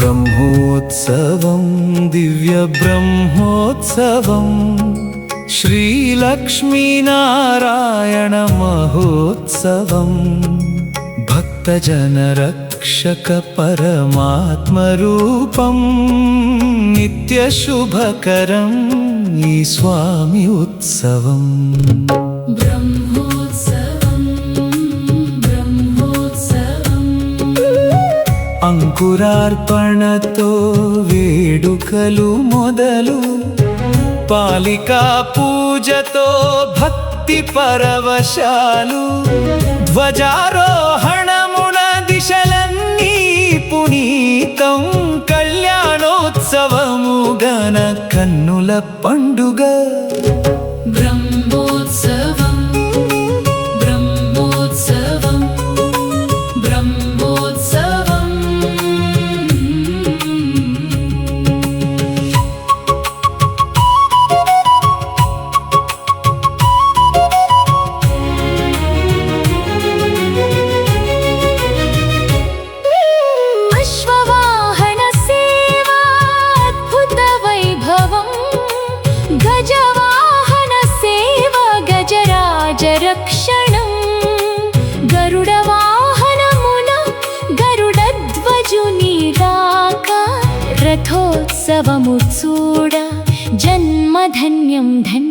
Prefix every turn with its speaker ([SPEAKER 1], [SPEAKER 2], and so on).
[SPEAKER 1] బ్రహ్మోత్సవం దివ్య బ్రహ్మోత్సవం శ్రీలక్ష్మీనారాయణ మహోత్సవం భక్తజన రక్షక పరమాత్మరూపం నిత్యశుభకరం ఈ స్వామి ఉత్సవం. అంకురార్పణతో వేడుకలు మొదలు పాలికా పూజతో భక్తి పరవశాలు ధ్వజారోహణమున దిశలన్నీ పునీతం కళ్యాణోత్సవము గన కన్నుల పండుగ. బ్రహ్మోత్సవం బ్రహ్మోత్సవం బ్రహ్మోత్సవం. అశ్వవాహన సేవా అద్భుత వైభవం గజవాహన సేవ గజరాజ రక్షణం గరుడ వాహనమున గరుడధ్వజుని రాక రథోత్సవము చూడ జన్మధన్యం ధన్యం.